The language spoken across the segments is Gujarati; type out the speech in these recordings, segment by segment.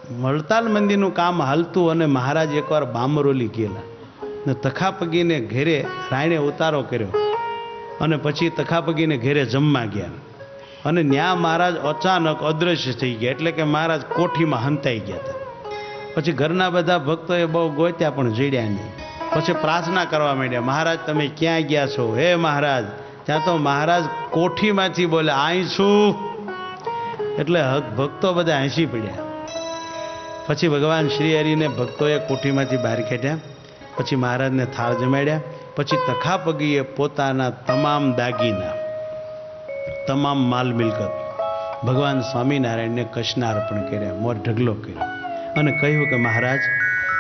વડતાલ મંદિરનું કામ હાલતું અને મહારાજ એકવાર બામરોલી ગયેલા ને તખાપગીને ઘેરે રાયણે ઉતારો કર્યો અને પછી તખાપગીને ઘેરે જમવા ગયા અને ન્યા મહારાજ અચાનક અદ્રશ્ય થઈ ગયા, એટલે કે મહારાજ કોઠીમાં હંતાઈ ગયા હતા. પછી ઘરના બધા ભક્તોએ બહુ ગોત્યા પણ જડ્યા નહીં. પછી પ્રાર્થના કરવા માંડ્યા, મહારાજ તમે ક્યાં ગયા છો? હે મહારાજ. ત્યાં તો મહારાજ કોઠીમાંથી બોલે, અહીં છું. એટલે ભક્તો બધા હસી પડ્યા. પછી ભગવાન શ્રી હરિને ભક્તોએ કોઠીમાંથી બહાર કાઢ્યા. પછી મહારાજને થાળ જમાડ્યા. પછી તખાપગીએ પોતાના તમામ દાગીના, તમામ માલ મિલકત ભગવાન સ્વામિનારાયણને કૃષ્ણ અર્પણ કર્યા, મોર ઢગલો કર્યો અને કહ્યું કે મહારાજ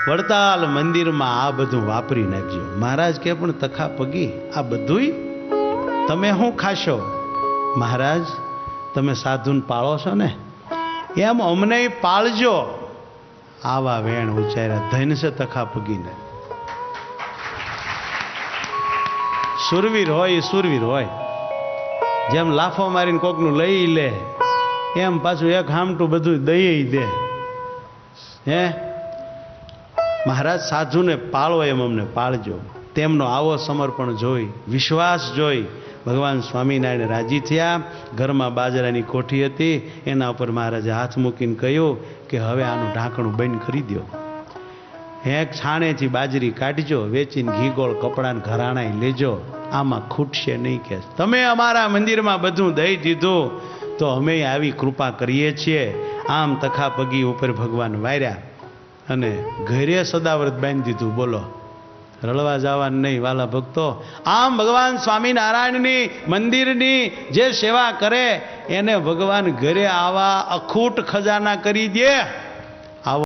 વડતાલ મંદિરમાં આ બધું વાપરી નાખજો. મહારાજ કે પણ તખાપગી આ બધુંય તમે શું ખાશો? મહારાજ તમે સાધુને પાળો છો ને, એમ અમને પાળજો. આવા વેણ ઉચ્ચાર્યા. ધન છે તખાપગીને. સુરવીર હોય એ સુરવીર હોય. જેમ લાફો મારીને કોકનું લઈ લે એમ પાછું એક હામટું બધું દઈ દે. હે મહારાજ સાધુને પાળો એમ અમને પાળજો. તેમનો આવો સમર્પણ જોઈ, વિશ્વાસ જોઈ ભગવાન સ્વામિનારાયણ રાજી થયા. ઘરમાં બાજરાની કોઠી હતી, એના ઉપર મહારાજે હાથ મૂકીને કહ્યું કે હવે આનું ઢાંકણું બંધ કરી દો. એક છાણેથી બાજરી કાઢજો, વેચીને ઘી ગોળ કપડાને ઘરાણાય લેજો, આમાં ખૂટશે નહીં. કે તમે અમારા મંદિરમાં બધું દઈ દીધું તો અમે આવી કૃપા કરીએ છીએ. આમ તખાપગી ઉપર ભગવાન વાર્યા અને ઘરે સદાવ્રત બાંધી દીધું. બોલો, રળવા જવાનું નહીં વાલા ભક્તો. આમ ભગવાન સ્વામિનારાયણની મંદિરની જે સેવા કરે એને ભગવાન ઘરે આવા અખૂટ ખજાના કરી દે.